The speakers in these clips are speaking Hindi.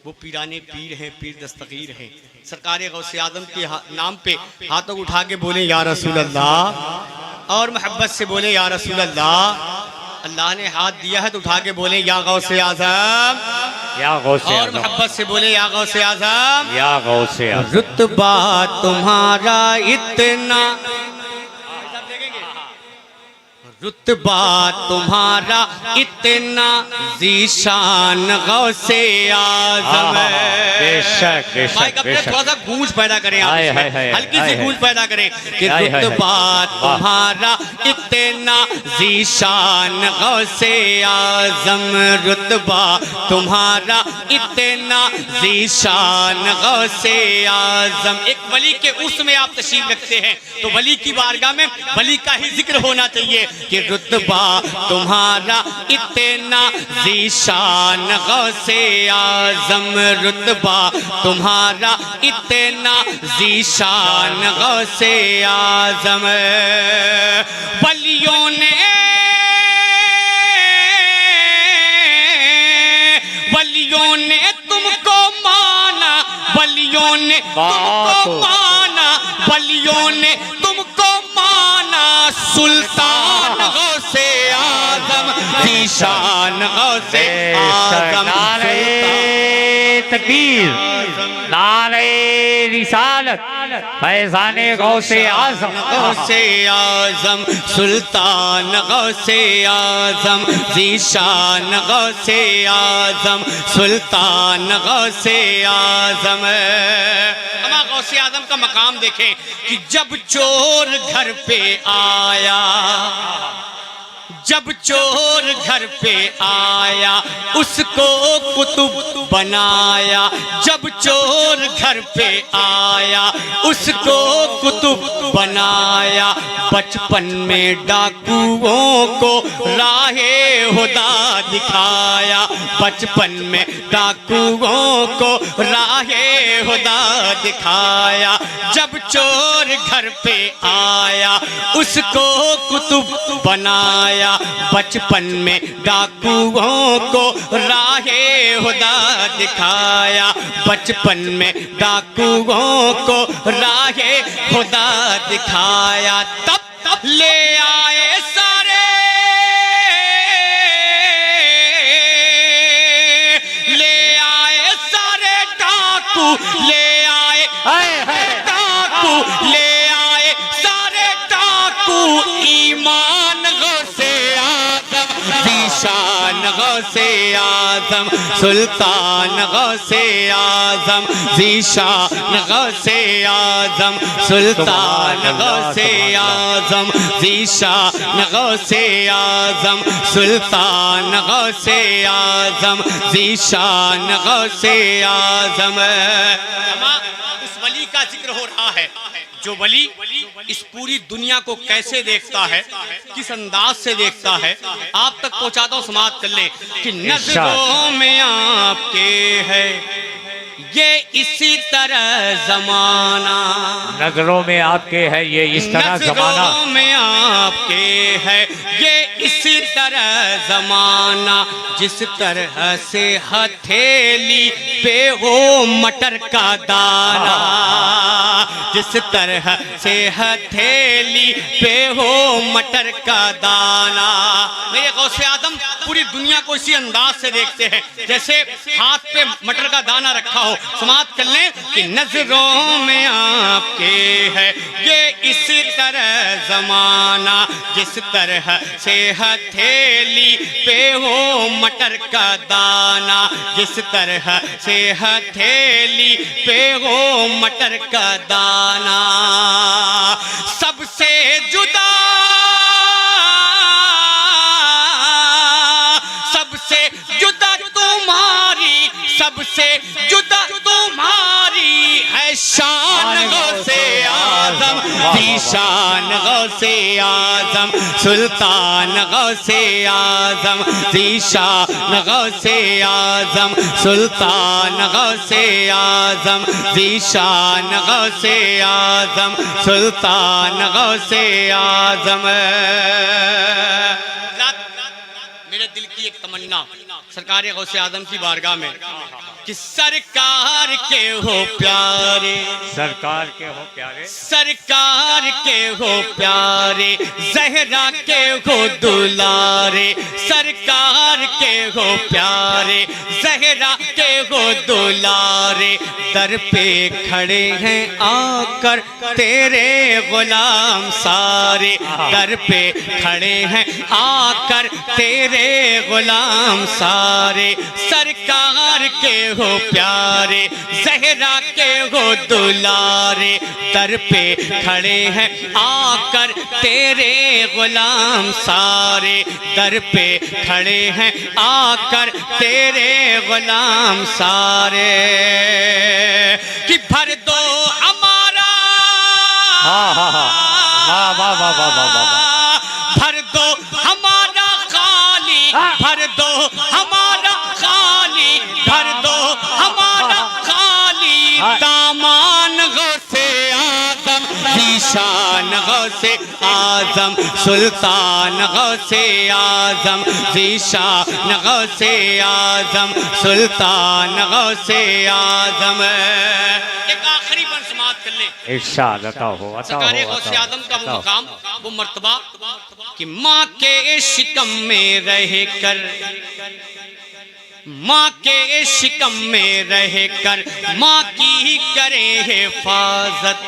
वो पीराने पीर हैं, पीर दस्तगीर हैं। सरकार गौसे आदम के नाम पे हाथों उठा के बोले या रसूल अल्लाह, और मोहब्बत से बोले या रसूल अल्लाह। अल्लाह ने हाथ दिया है तो उठा के बोले या गौसे आजम, या गौसे और आजम, मोहब्बत से बोले या गौसे आजम, या गौसे आजम। रुतबा तुम्हारा इतना, रुतबा तुम्हारा इतना ज़ीशान गौसे आज़म है। बेशक भाई बेशक अपने बेशक। थोड़ा सा गूंज पैदा करें आप हाय, इसमें, हाय, हाय, हल्की सी हाय, गूंज पैदा करें कि हाय, हाय, रुतबा हाय। तुम्हारा इतना ज़ीशान गौसे आज़म, रुतबा तुम्हारा इतना ज़ीशान गौसे आज़म। एक वली के उसमें आप तशरीफ रखते हैं तो वली की बारगाह में वली का ही जिक्र होना चाहिए कि रुतबा तुम्हारा इतना ज़ीशान गौसे आज़म, रुतबा तुम्हारा इतना ज़ीशान गौसे आज़म। वलियों ने तुमको माना, वलियों ने तुमको माना, वलियों ने तुमको माना, सुल्तान गौसे आज़म, ज़ीशान गौसे आज़म। नारे तकबीर, नारे रिसालत, फैज़ाने गौसे आज़म, गौसे आज़म, सुल्तान गौसे आज़म, ज़ीशान गौसे आज़म, सुल्तान गौसे आज़म। अमा गौसे आज़म का मकाम देखें कि जब चोर घर पे आया, जब चोर घर पे आया उसको कुतुब बनाया, जब चोर घर पे आया उसको कुतुब बनाया। बचपन में डाकुओं को राहे हुदा दिखाया, बचपन में डाकुओं को राहे हुदा दिखाया। जब चोर घर पे आया उसको कुतुब बनाया, बचपन में डाकुओं को राहे हुदा दिखाया, बचपन में डाकुओं को राहे हुदा दिखाया। तब ले आए सारे, ले आए सारे डाकू, ले आए डाकू, ले आए सारे डाकू, ईमान गौसे आज़म, ज़ीशान गौसे आज़म, सुल्तान गौसे आज़म, ज़ीशान गौसे आज़म, सुल्तान गौसे आज़म, ज़ीशान गौसे आज़म, सुल्तान गौसे आज़म, ज़ीशान गौसे आज़म। उस वली का जिक्र हो रहा है जो वली इस पूरी दुनिया को कैसे देखता है, किस अंदाज से देखता है। आप तक पहुंचाता हूं, समाप्त कर ले कि नजरों में आपके है ये इसी तरह जमाना, नजरों में आपके है ये इस तरह जमाना, नजरों में आपके है ये इसी तरह जमाना। जिस तरह से हथेली पे हो मटर का दाना, जिस तरह से हथेली पे हो मटर का दाना। मेरे गौसे आदम पूरी दुनिया को इसी अंदाज से देखते हैं जैसे हाथ पे मटर का दाना रखा हो। समाप्त कर लें कि नजरों में आपके है ये इसी तरह जमाना, जिस तरह से हथेली पे हो मटर का दाना, जिस तरह से हथेली पे हो मटर का दाना। सबसे जुदा, सबसे जुदा तुम्हारी, सबसे जुदा तुम्हारी है शान गौसे आज़म, ज़ीशान गौसे आज़म, सुल्तान गौसे आज़म, ज़ीशान गौसे आज़म, सुल्तान गौसे आज़म, ज़ीशान गौसे आज़म, सुल्तान गौसे आज़म। मेरे दिल की एक तमन्ना सरकार गौसे आज़म की बारगाह में कि सरकार के हो प्यारे, सरकार के हो प्यारे, सरकार के हो प्यारे, जहरा के हो दुलारे, सरकार के हो प्यारे, जहरा के हो दुलारे, दर पे खड़े हैं आकर तेरे गुलाम सारे, दर पे खड़े हैं आकर तेरे गुलाम सारे, सरकार के हो प्यारे, जहरा के हो दुलारे, दर पे खड़े हैं आकर तेरे गुलाम सारे, दर पे खड़े हैं आकर तेरे गुलाम सारे, कि भर दो हमारा, हाँ हाँ हाँ, वाह वाह वाह वाह वाह वाह, भर दो हमारा खाली, भर दो हमारा खाली, भर दो हमारा खाली, दामान गौसे आजम, ज़ीशान गौसे आजम, सुल्तान गौसे आजम, ज़ीशान गौसे आजम, सुल्तान गौसे आजम। एक आखिरी बन समाप्त कर ले। इरशाद अता हो, अता हो, सरकारे गौसे अता आदम का हो, वो मुकाम, वो मर्तबा कि माँ के शिकम में रह कर, माँ के शिकम में रह कर माँ की ही करे हिफाजत,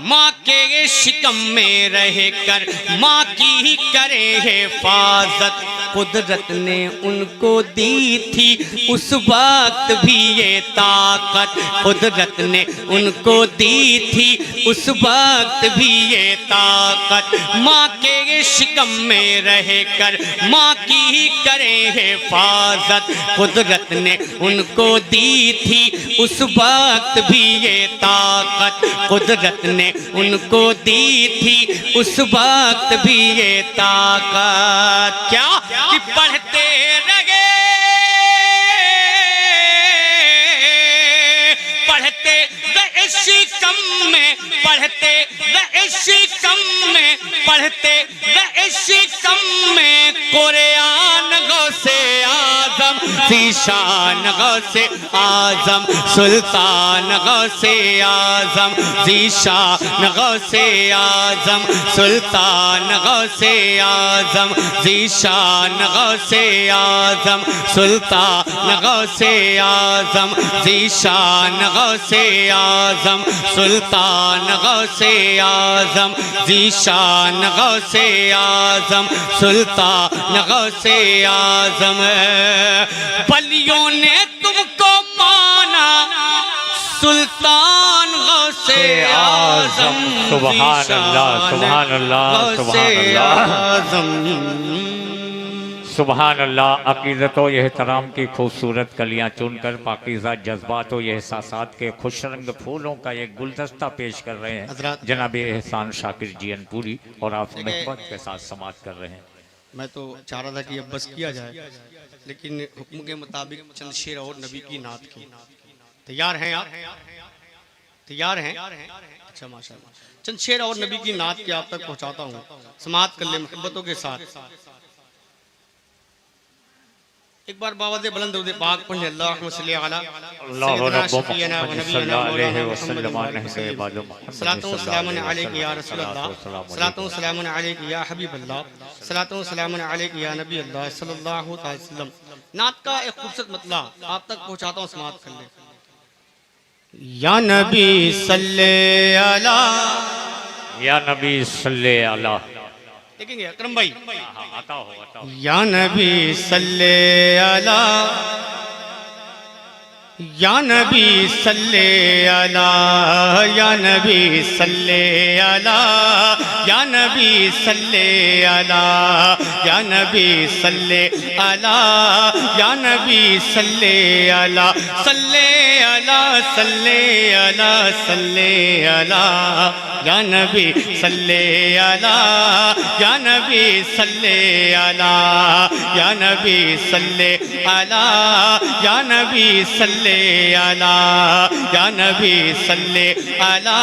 माँ के शिकम में रह कर माँ की ही करे हिफाजत, कुदरत ने उनको दी थी उस वक्त भी ये ताकत, कुदरत ने उनको दी थी उस वक्त भी ये ताकत, माँ के शिकम में रह कर माँ की ही करे हिफाजत, कुदरत ने उनको दी थी उस वक्त भी ये ताकत, कुदरत ने उनको दी थी उस वक्त भी ये ताकत। क्या कि पढ़ते रहे, पढ़ते रहे शिकम में, पढ़ते रहे शिकम में, पढ़ते रहे शिकम में, कुरान गौसे आजम, ज़ीशान गौसे आजम, सुल्तान गौसे आजम, ज़ीशान गौसे आजम, सुल्तान गौसे आजम, ज़ीशान गौसे आजम, सुल्तान गौसे आजम, ज़ीशान गौसे आजम, सुल्तान गौसे आजम, ज़ीशान गौसे आजम, सुल्तान गौसे आजम। बलियों ने तुमको माना सुल्तान गौसे आजम, सुभान अल्लाह, सुभान अल्लाह, सुभान अल्लाह, सुभान अल्लाह। अकीदत व एहतराम की खूबसूरत कलियाँ चुनकर पाकीज़ा जज्बात व एहसासात के खुश रंग फूलों का एक गुलदस्ता पेश कर रहे हैं जनाब एहसान शाकिर जी अनपुरी, और आप महबत के साथ समाप्त कर रहे हैं। मैं तो चाह रहा था कि अब बस किया जाए, लेकिन हुक्म के मुताबिक चंद शेर और नबी की नात की। तैयार हैं आप? तैयार हैं? अच्छा माशाल्लाह। चंद शेर और नबी की नात की आप तक पहुंचाता हूँ, समाप्त कर ले मोहब्बतों के साथ। एक बार बावद बुलंद दरूद पाक पढ़े, अल्लाहुम्मा सल्ली अला सय्यिदना शफीना व नबीना मौलाना मुहम्मद सल्लल्लाहु अलैहि या रसूल अल्लाह, सल्लल्लाहु अलैहि या हबीब अल्लाह, सल्लल्लाहु अलैहि या नबी अल्लाह सल्लल्लाहु अलैहि वसल्लम। नात का एक खूबसूरत मतला आप तक पहुंचाता हूं, समाप्त कर ले। या नबी सल्ले अला, या नबी सल्ले अला, देखेंगे अकरम भाई, आता हो, आता हो। या नबी सल्ले अला, या नबी सल्ले अला, या नबी सल्ले अला, या नबी सल्ले अला, या नबी सल्ले अला, या नबी सल्ले अला, सल्ले अला, सल्ले अला, सल्ले अला, या नबी सल्ले अला, या नबी सल्ले अला, या नबी सल्ले अला, या नबी सल्ले अला, या नबी सल्ले अला,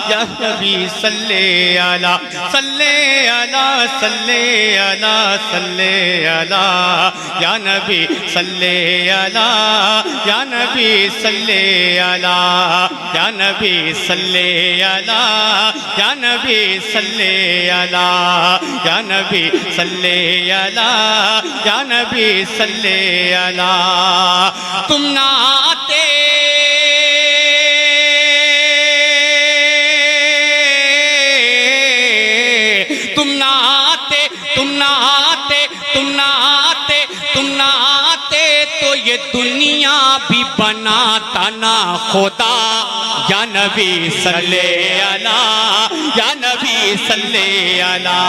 या नबी सल्ले अला, अला सल्ले अला सल्ले अला सल्ले अला या नबी सल्ले अला या नबी सल्ले अला या नबी सल्ले अला या नबी सल्ले अला या नबी सल्ले अला या नबी सल्ले अला। तुम ना आते तुम ना आते तुम ना आते तुम ना आते तुम ना आते तो ये दुनिया भी बनाता ना खुदा। या नबी सल्ले अला या नबी सल्ले अला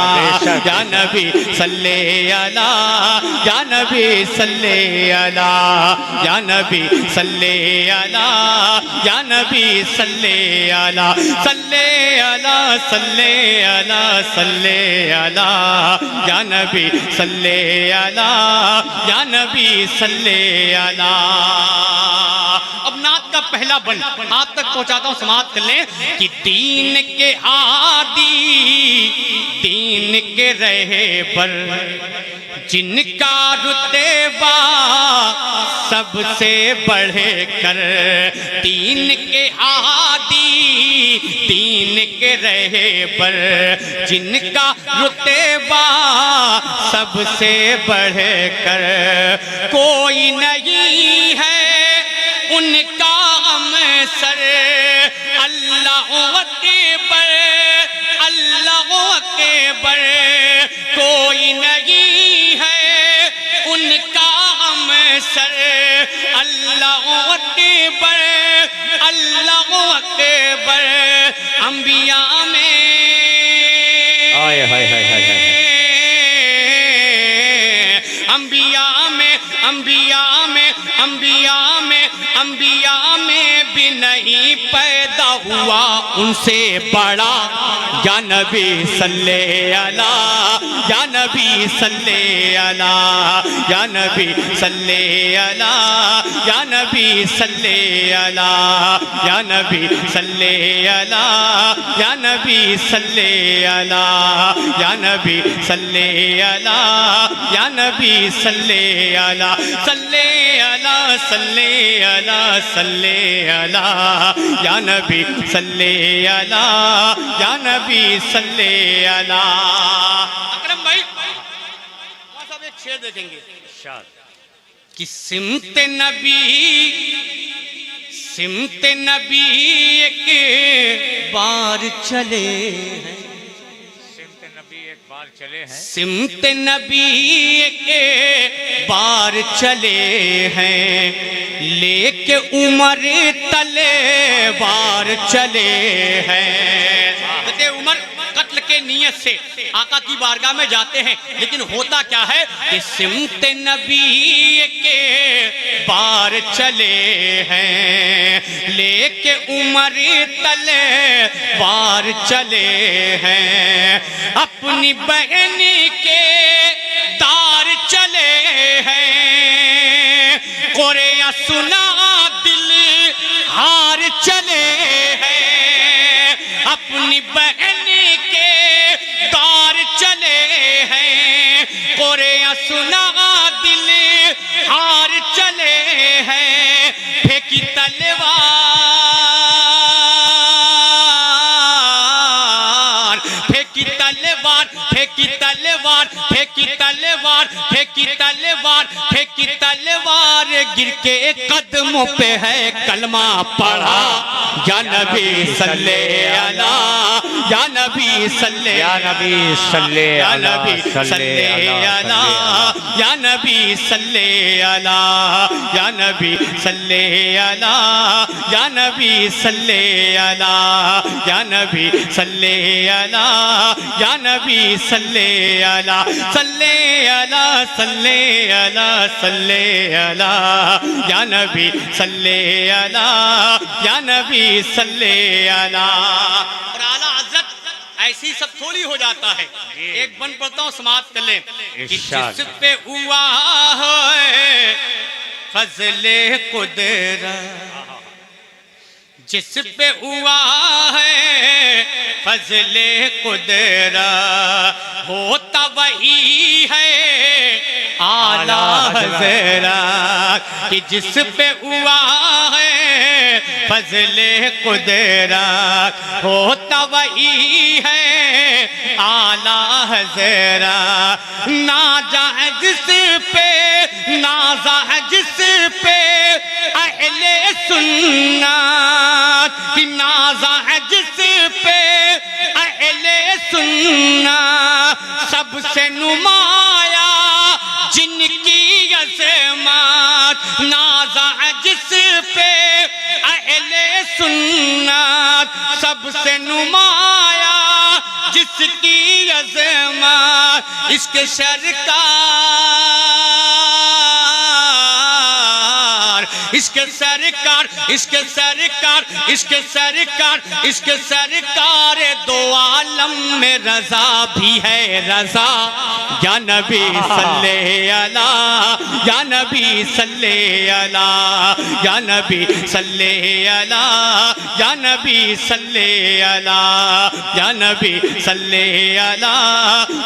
या नबी सल्ले अला या नबी सल्ले अला या नबी सल्ले अला या नबी सल्ले अला सल्ले अला सल्ले अला सल्ले अला या नबी सल्ले अला या नबी सल्ले अला। अब नात का पहला बंद आप तक पहुंचाता हूं, समाप्त कर लें कि दीन के आदि दीन के रहे पर जिनका रुतबा सबसे बढ़े कर। दीन के आदि दीन के रहे पर जिनका रुतबा सबसे बढ़े कर। कोई नहीं है उनका अमसर अल्लाह अकबर अल्लाह अकबर। कोई नहीं है उनका अमसर अल्लाह अकबर अल्लाह अकबर। अंबिया में हाय हाय हाय हाय अंबिया में अंबिया में अंबिया में अंबिया में भी नहीं पैदा हुआ उनसे बड़ा। या नबी सल्ले अला या नबी सल्ले अला या नबी सल्ले अला या नबी सल्ले अला या नबी सल्ले अला या नबी सल्ले अला या नबी सल्ले अला या नबी सल्ले अला सल्ले अला सल्ले अला सल्ले अला या नबी सल्ले अला या नबी सल्ले अला। अकरम भाई वहाँ सब एक शेर देखेंगे कि सिमत नबी एक बार चले हैं। सिमत नबी के बार चले हैं लेके उमर तलवार चले हैं। उमर कत्ल के नियत से आका की बारगाह में जाते हैं, लेकिन होता क्या है कि सिमत नबी के बार चले हैं लेके उमर तलवार चले हैं। अपनी बहन के दार चले हैं कोरिया सुना दिल हार चले हैं। अपनी बहन के दार चले हैं कोरिया सुना दिल हार चले हैं। फेंकी तलवार फेंकी तलवार फेंकी तलवार फेंकी तलवार फेंकी तलवार फेंकी तलवार गिर के कदमों पे है कलमा पढ़ा। या नबी सल्ले अला या नबी सल्ले या नबी सल्ले या नबी सल्ले अला या नबी सल्ले अला या नबी सल्ले अला या नबी सल्ले अला या नबी सल्ले अला या नबी सल्ले अला सल्ले अला सल्ले अला सल्ले अला या नबी सल्ले अला या नबी सल्ले अला। और आला हज़रत ऐसी सब थोड़ी हो जाता है। एक बन पढ़ता हूँ, समाप्त कर लें कि जिस पे हुआ है फजले कुदरत जिस पे हुआ है फजले कुदरत होता वही है आला हज़रत कि जिस पे हुआ है फजले कुदरत होता वही है आला हज़रत नाजा है जिस पे नाजा है जिस पे अहले सुन्नत की नाजा है जिस पे अहले सुन्नत सबसे नुमाया जिनकी अज़मत नाजा है जिस पे अहले सुन्नत सबसे नुमाया जिसकी अज़मत इसके इसके सरकार इसके सरकार इसके सरकार इसके सरकार दो आलम में रजा भी है रजा या नबी सल्ले अला या नबी सल्ले अला या नबी सल्ले अला या नबी सल्ले अला या नबी सल्ले अला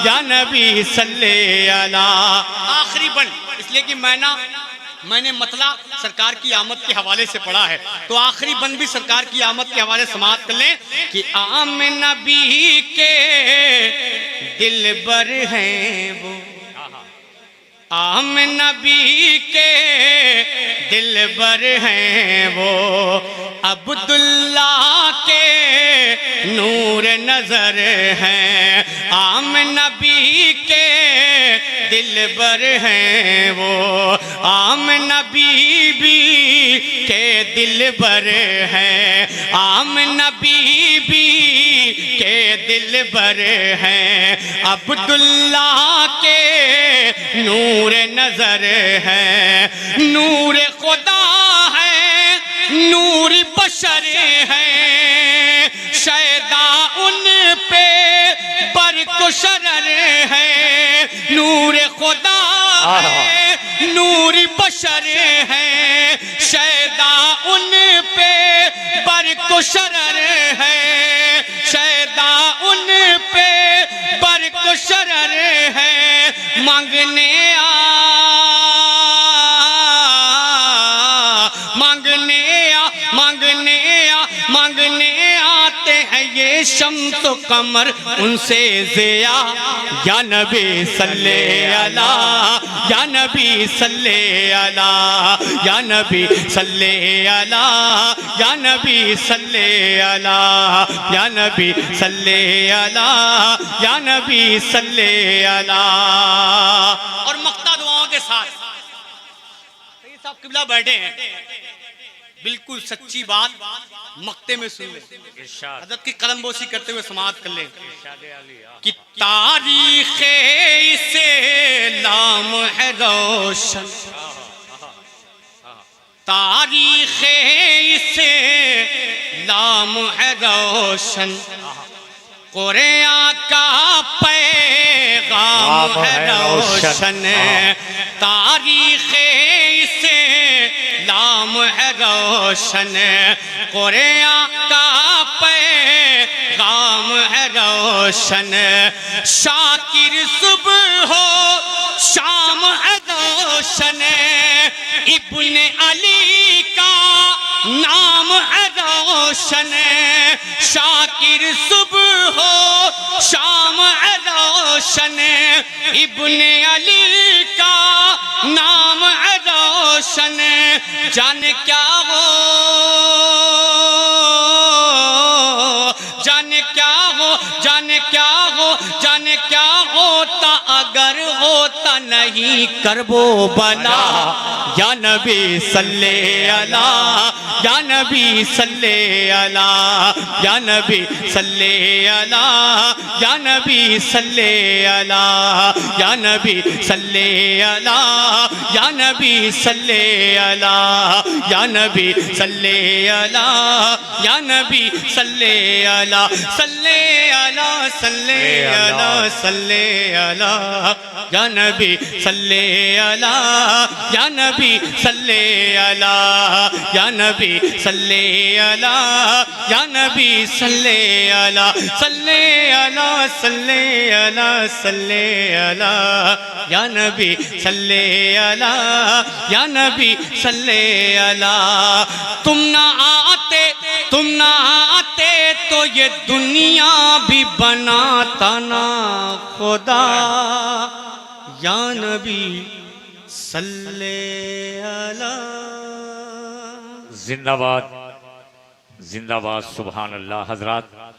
या नबी सल्ले अला। आखिरी बंद इसलिए कि मैंने मतला सरकार की आमद के हवाले से पढ़ा है, तो आखिरी बंद भी सरकार की आमद के हवाले समाप्त कर लें कि आम नबी के दिलबर हैं वो, आम नबी के दिलबर हैं वो, अब्दुल्ला के नूर नजर हैं, आम नबी के दिलबर हैं वो, आम नबी भी के दिलबर हैं, आम नबी भी के दिलबर हैं, अब्दुल्ला के नूर नजर है, नूर खुदा है नूर बशर है, शैदा उन पे बरकुशर है, नूर खुदा है नूर बशर है, शैदा उन पे बरकुशर है, शैदा उन पे बरकुशर है, मांगने आते हैं ये शम्स कमर उनसे ज़िया, या नबी सल्ले अला या नबी सल्ले अला या नबी सल्ले अला या नबी सल्ले अला या नबी सल्ले अला या नबी सल्ले अला। और मक्ता दुआओं के साथ साहब किबला बैठे हैं, बिल्कुल सच्ची बात मक्ते में सुन ले, हज़रत की कलमबोसी करते हुए समाप्त कर लें कि तारीख़े इस्लाम है रोशन, तारीख़े इस्लाम है रोशन, कुरान का पैगाम है रोशन, तारीख़े इस्लाम है रोशन, कुरान का पैगाम है रोशन, शाकिर सुबह हो शाम है रोशन, इब्ने अली का नाम है रोशन, शाकिर सुबह हो शाम है रोशन, इब्ने अली का नाम है रोशन, जाने क्या हो जाने क्या हो जाने क्या हो जाने क्या होता अगर होता नहीं करबो बला, या नबी सल्ले अला या नबी सल्ले अला या नबी सल्ले अला या नबी सल्ले अला या नबी सल्ले अला या नबी सल्ले अला या नबी सल्ले अला या नबी सल्ले अला सल्ले अला सल्ले अला सल्ले अला या नबी सल्ले अला, या नबी सल्ले अला, या नबी सल्ले अला, या नबी सल्ले अला, सल्ले अला, सल्ले अला, सल्ले अला, या नबी सल्ले अला, या नबी सल्ले अला। तुम ना आते तो ये दुनिया भी बनाता ना खुदा, या नबी सल्ले अला। जिंदाबाद जिंदाबाद, सुभान अल्लाह। हजरात